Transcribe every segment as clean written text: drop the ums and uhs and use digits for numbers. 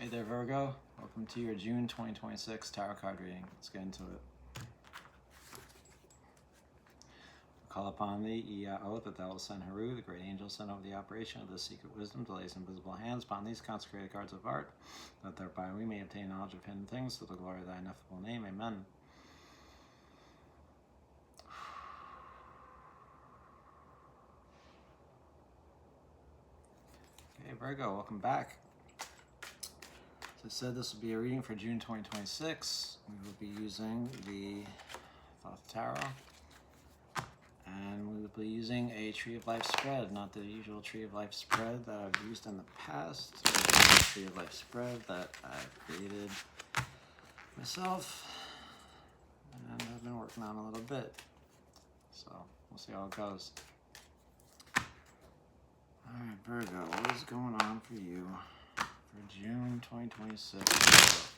Hey there, Virgo. Welcome to your June 2026 tarot card reading. Let's get into it. Call upon thee, Iao, that thou wilt send Haru, the great angel, sent over the operation of this secret wisdom to lay his invisible hands upon these consecrated cards of art, that thereby we may obtain knowledge of hidden things to the glory of thy ineffable name. Amen. Okay, Virgo, welcome back. As I said, this will be a reading for June 2026. We will be using the Thoth Tarot. And we will be using a Tree of Life spread, not the usual Tree of Life spread that I've used in the past. It's a Tree of Life spread that I've created myself and I've been working on a little bit. So we'll see how it goes. Alright, Virgo, what is going on for you for June 2026? If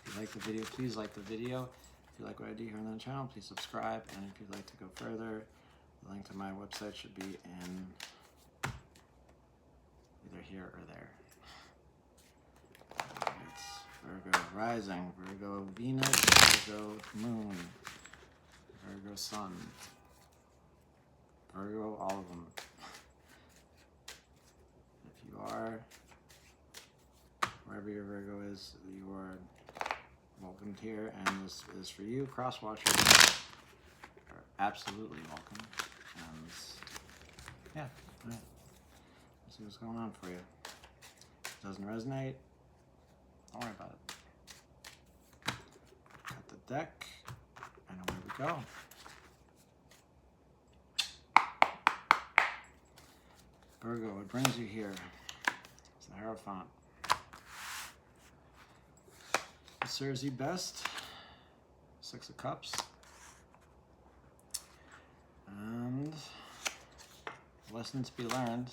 you like the video, please like the video. If you like what I do here on the channel, please subscribe. And if you'd like to go further, the link to my website should be in either here or there. It's Virgo rising, Virgo Venus, Virgo moon, Virgo sun, Virgo all of them. If you are, wherever your Virgo is, you are welcomed here, and this is for you. Cross watchers are absolutely welcome. And yeah, all right. Let's see what's going on for you. If it doesn't resonate, don't worry about it. Cut the deck, and away we go. Virgo, what brings you here? It's the Hierophant. What serves you best? Six of Cups. And lesson to be learned,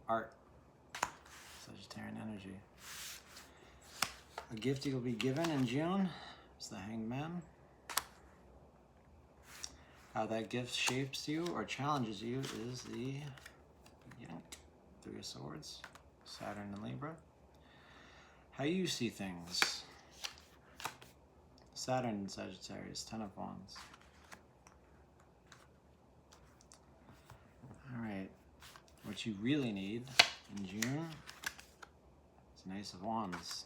art. Sagittarian energy. A gift you'll be given in June is the Hanged Man. How that gift shapes you or challenges you is the Yank, Three of Swords, Saturn and Libra. How you see things. Saturn and Sagittarius, Ten of Wands. Alright, what you really need in June is an Ace of Wands.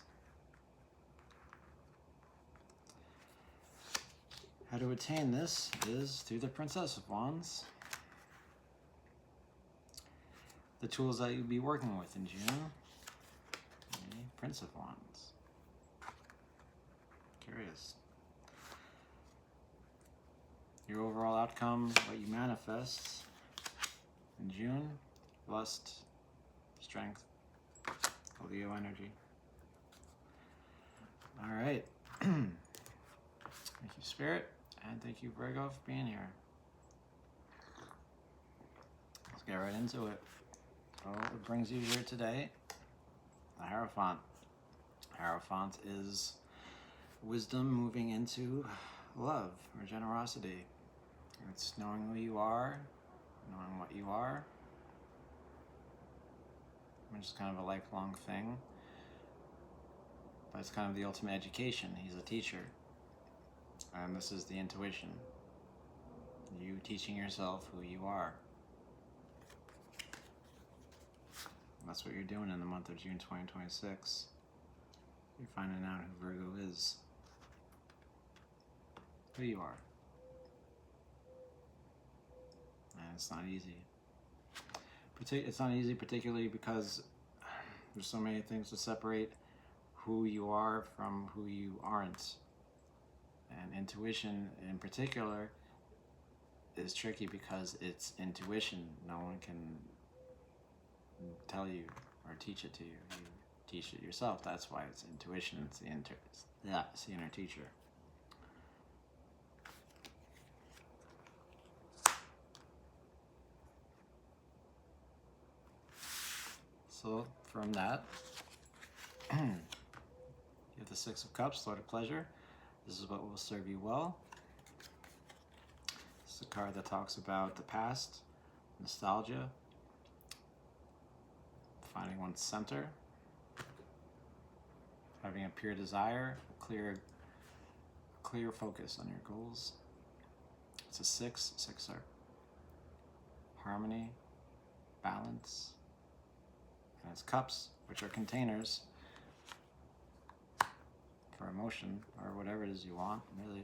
How to attain this is through the Princess of Wands. The tools that you'll be working with in June, the Prince of Wands. Curious. Your overall outcome, what you manifest in June, lust, strength, Leo energy. All right. Thank you, Spirit, and thank you, Virgo, for being here. Let's get right into it. So what brings you here today? The Hierophant. Hierophant is wisdom moving into love or generosity. It's knowing who you are, knowing what you are, which is kind of a lifelong thing. But it's kind of the ultimate education. He's a teacher. And this is the intuition. You teaching yourself who you are. That's what you're doing in the month of June 2026. You're finding out who Virgo is. Who you are. And it's not easy. It's not easy particularly because there's so many things to separate who you are from who you aren't. And intuition in particular is tricky because it's intuition. No one can tell you or teach it to you. You teach it yourself. That's why it's intuition. It's the inner teacher. So from that, you have the Six of Cups, Lord of Pleasure. This is what will serve you well. This is a card that talks about the past, nostalgia, finding one's center. having a pure desire, clear focus on your goals. It's a sixer. Harmony, balance, and it's cups, which are containers for emotion or whatever it is you want, really.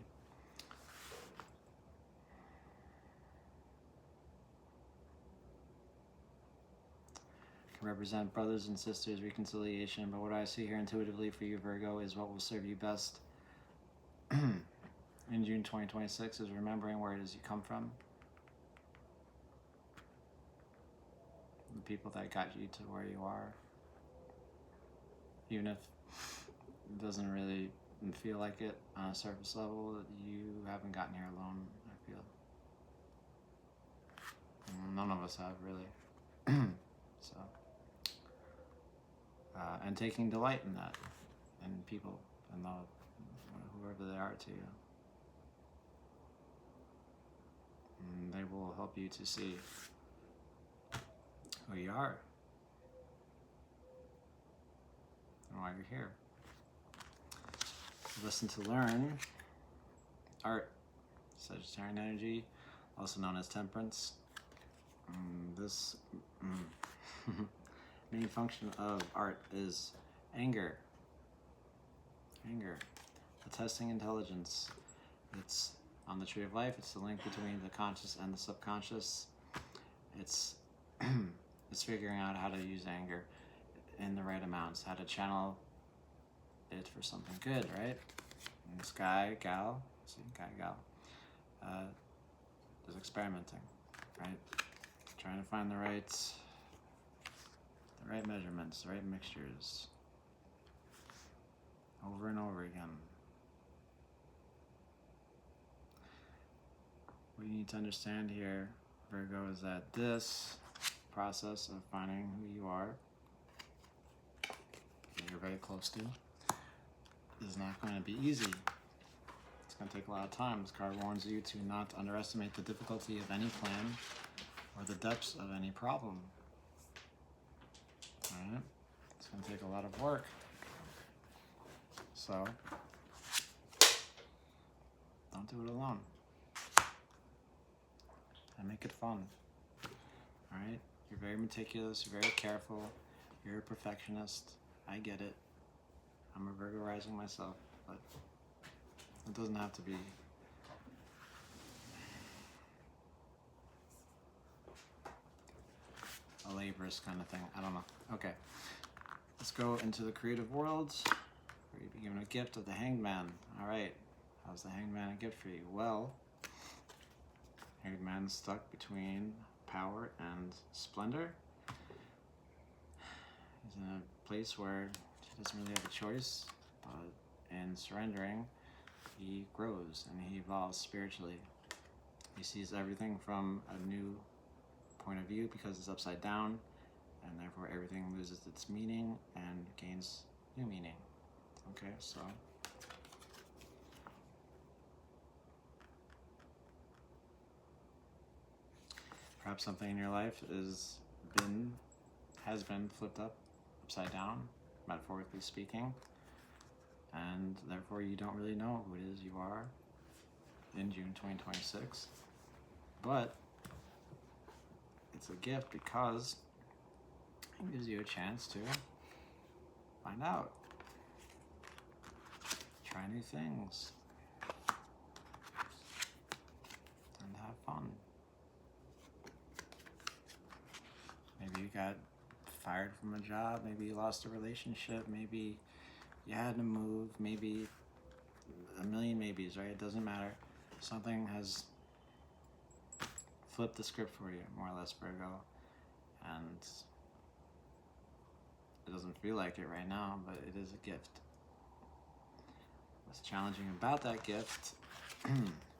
Can represent brothers and sisters, reconciliation, but what I see here intuitively for you, Virgo, is what will serve you best in June 2026 is remembering where it is you come from. The people that got you to where you are. Even if it doesn't really feel like it on a surface level, you haven't gotten here alone, I feel. None of us have, really. So, and taking delight in that, in people, and whoever they are to you. And they will help you to see who you are and why you're here. Listen to learn. Art, Sagittarian energy, also known as temperance. This main function of art is anger. The testing intelligence. It's on the tree of life. It's the link between the conscious and the subconscious. It's it's figuring out how to use anger in the right amounts, how to channel it for something good, right? And this guy, gal, is experimenting, right? Trying to find the right measurements, the right mixtures, over and over again. What you need to understand here, Virgo, is that this process of finding who you are, that you're very close to, is not going to be easy. It's going to take a lot of time. This card warns you to not underestimate the difficulty of any plan or the depths of any problem. Alright? It's going to take a lot of work. So, don't do it alone. And make it fun. Alright? You're very meticulous, you're very careful, you're a perfectionist. I get it. I'm a Virgo rising myself, but it doesn't have to be. A laborious kind of thing. I don't know. Okay. Let's go into the creative world, where you'll be given a gift of the Hanged Man. Alright. How's the Hanged Man a gift for you? Well, Hanged Man's stuck between power and splendor. He's in a place where he doesn't really have a choice, but in surrendering, he grows and he evolves spiritually. He sees everything from a new point of view because it's upside down, and therefore everything loses its meaning and gains new meaning. Okay, so perhaps something in your life has been flipped upside down, metaphorically speaking, and therefore you don't really know who it is you are in June 2026. But it's a gift because it gives you a chance to find out, try new things, and have fun. Maybe you got fired from a job, maybe you lost a relationship, maybe you had to move, maybe a million maybes, right? It doesn't matter. Something has flipped the script for you, more or less, Virgo, and it doesn't feel like it right now, but it is a gift. What's challenging about that gift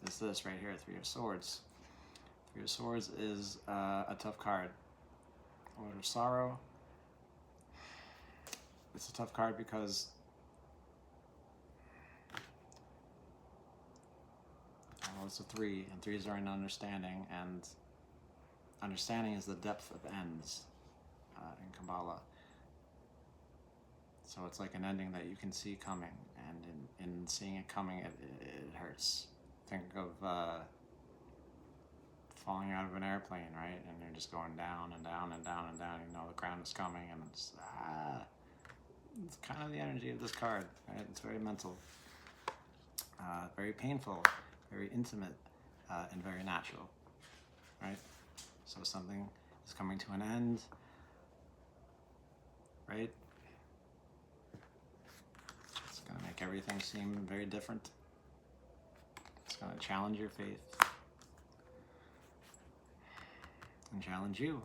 is this right here, Three of Swords. Three of Swords is a tough card. Lord of Sorrow. It's a tough card because it's a 3, and 3s are in understanding, and understanding is the depth of ends in Kabbalah. So it's like an ending that you can see coming, and in seeing it coming, it hurts. Think of falling out of an airplane, right? And you're just going down and down and down and down. You know the ground is coming, and it's kind of the energy of this card, right? It's very mental, very painful, very intimate, and very natural, right? So something is coming to an end, right? It's going to make everything seem very different. It's going to challenge your faith and challenge you.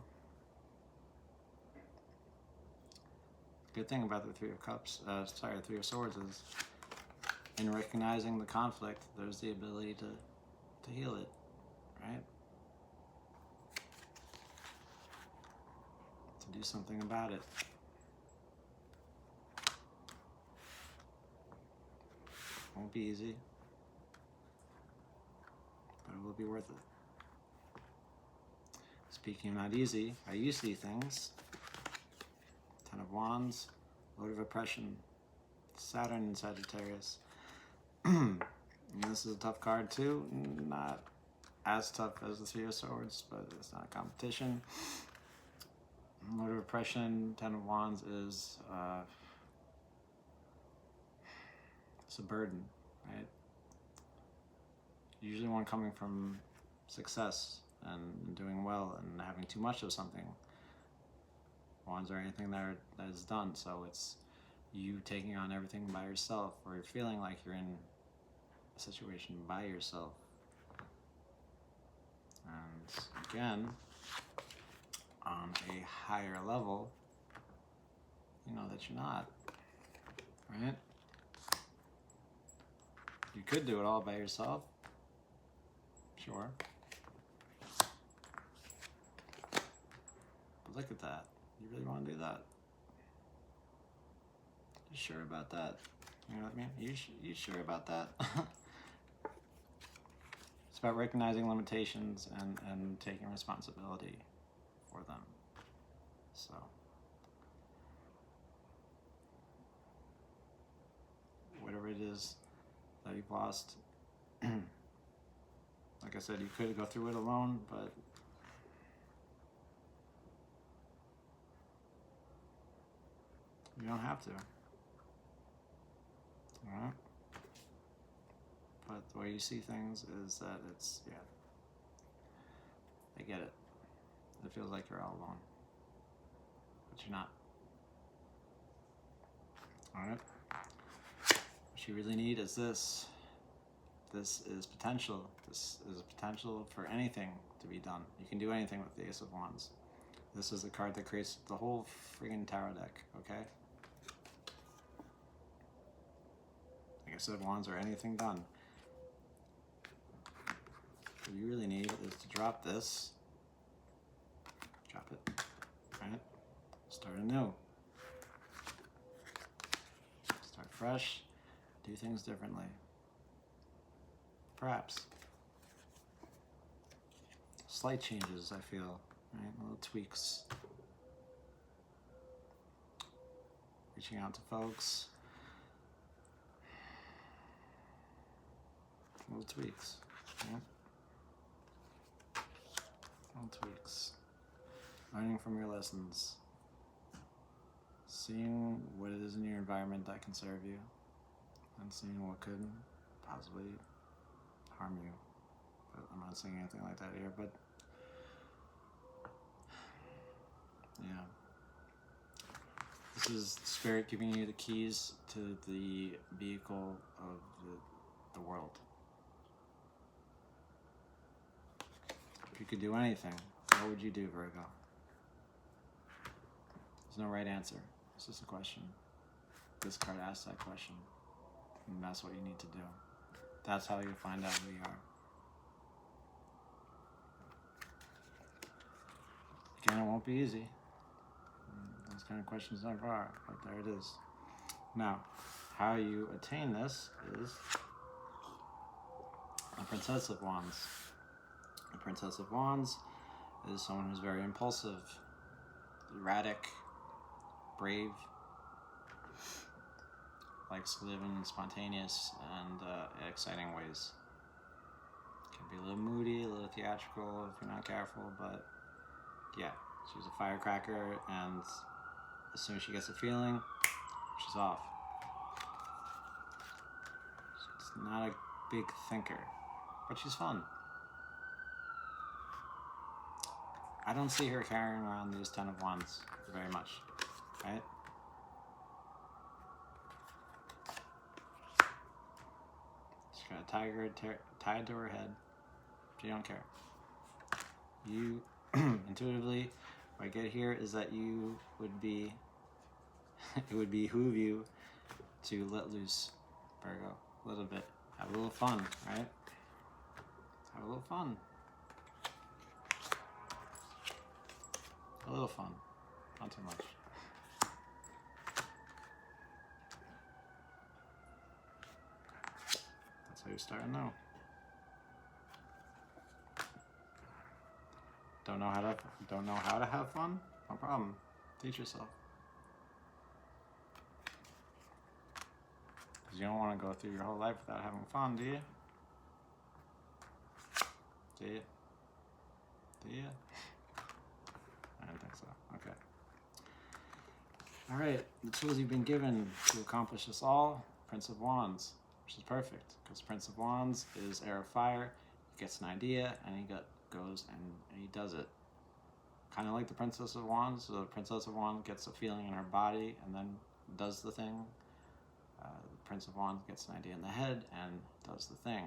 Good thing about the Three of Cups, the Three of Swords is in recognizing the conflict, there's the ability to heal it, right? To do something about it. Won't be easy, but it will be worth it. Speaking of not easy, how you see things. Ten of Wands, Lord of Oppression, Saturn and Sagittarius. And this is a tough card too. Not as tough as the Three of Swords, but it's not a competition. Lord of Oppression, Ten of Wands is it's a burden, right? Usually one coming from success and doing well and having too much of something. Wands are anything that is done, so it's you taking on everything by yourself, or you're feeling like you're in a situation by yourself. And again, on a higher level, you know that you're not, right? You could do it all by yourself, sure. But look at that. You really want to do that? You sure about that? You know what I mean? You sure about that? It's about recognizing limitations and taking responsibility for them. So, whatever it is that you've lost, like I said, you could go through it alone, but you don't have to. Alright? But the way you see things is that it's, yeah, I get it. It feels like you're all alone. But you're not. Alright? What you really need is this. This is potential. This is potential for anything to be done. You can do anything with the Ace of Wands. This is the card that creates the whole friggin' tarot deck, okay? Like I said, Wands are anything done. What you really need is to drop this. Drop it, right? Start anew. Start fresh. Do things differently. Perhaps. Slight changes, I feel, right? Little tweaks. Reaching out to folks. Little tweaks, right? Little tweaks. Learning from your lessons. Seeing what it is in your environment that can serve you. And seeing what could possibly harm you. But I'm not saying anything like that here, but yeah. This is Spirit giving you the keys to the vehicle of the world. If you could do anything, what would you do, Virgo? There's no right answer. It's just a question. This card asks that question. And that's what you need to do. That's how you find out who you are. Again, it won't be easy. Those kind of questions never are, but there it is. Now, how you attain this is the Princess of Wands. The Princess of Wands is someone who's very impulsive, erratic, brave, likes to live in spontaneous and exciting ways. Can be a little moody, a little theatrical if you're not careful, but yeah, she's a firecracker, and as soon as she gets a feeling, she's off. She's not a big thinker, but she's fun. I don't see her carrying around these 10 of Wands very much, right? She's got a tiger tied to her head. She don't care. You, intuitively, what I get here is that you would be, it would behoove you to let loose, Virgo, a little bit. Have a little fun, right? Have a little fun. A little fun, not too much. That's how you're starting now. Don't know how to have fun? No problem. Teach yourself. Because you don't want to go through your whole life without having fun, do you? Do you? Do you? I don't think so. Okay. All right. The tools you've been given to accomplish this all: Prince of Wands, which is perfect because Prince of Wands is air of fire. He gets an idea and he goes and he does it. Kind of like the Princess of Wands. So the Princess of Wands gets a feeling in her body and then does the thing. The Prince of Wands gets an idea in the head and does the thing.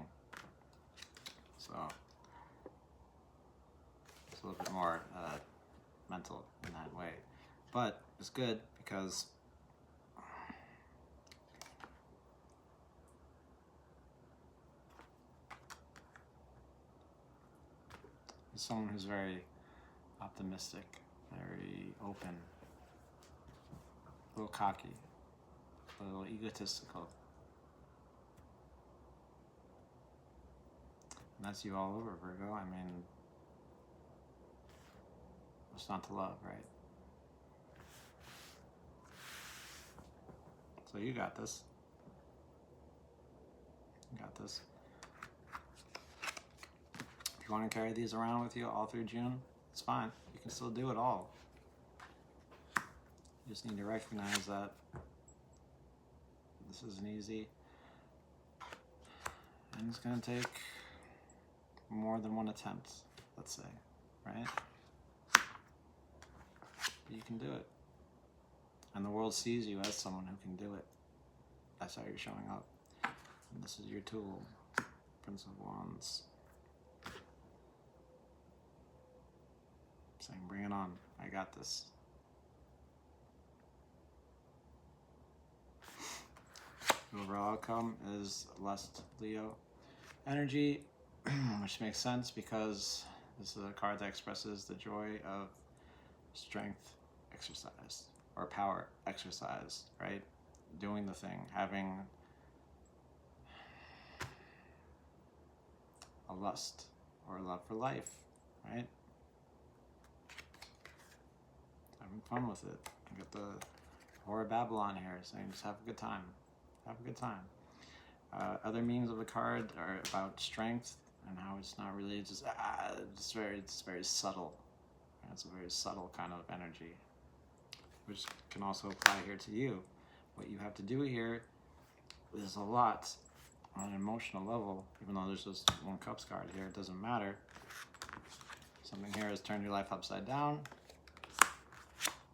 So it's a little bit more mental in that way, but it's good because he's someone who's very optimistic, very open, a little cocky, a little egotistical. And that's you all over, Virgo. I mean, what's not to love, right? So you got this. You got this. If you want to carry these around with you all through June, it's fine. You can still do it all. You just need to recognize that this isn't easy. And it's going to take more than one attempt, let's say, right? But you can do it. And the world sees you as someone who can do it. That's how you're showing up. And this is your tool, Prince of Wands. Saying, bring it on. I got this. The overall outcome is Lust Leo energy, which makes sense because this is a card that expresses the joy of strength exercise or power exercise, right? Doing the thing, having a lust or a love for life, right? Having fun with it. You get the Whore of Babylon here saying just have a good time. Have a good time. Other meanings of the card are about strength and how it's not really just it's very subtle. It's a very subtle kind of energy, which can also apply here to you. What you have to do here is a lot on an emotional level, even though there's just one Cups card here, it doesn't matter. Something here has turned your life upside down.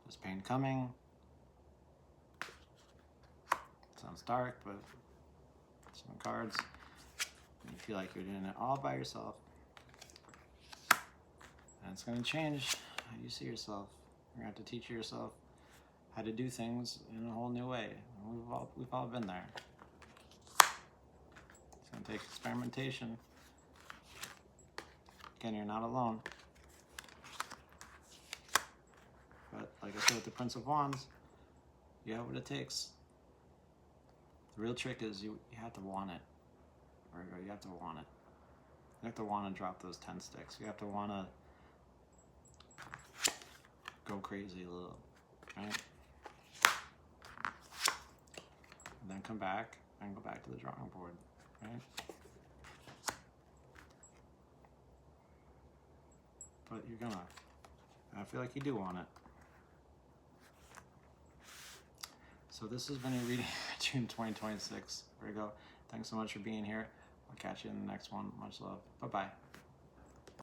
There's pain coming. Sounds dark, but some cards. You feel like you're doing it all by yourself. And it's going to change how you see yourself. You're going to have to teach yourself how to do things in a whole new way. And we've all been there. It's going to take experimentation. Again, you're not alone. But like I said with the Prince of Wands, you have what it takes. The real trick is you have to want it. Virgo, you have to want it. You have to want to drop those 10 sticks. You have to want to go crazy a little, right? and then come back and go back to the drawing board, right? But you're gonna. I feel like you do want it. So this has been a reading for June 2026. Virgo, thanks so much for being here. I'll catch you in the next one. Much love. Bye-bye.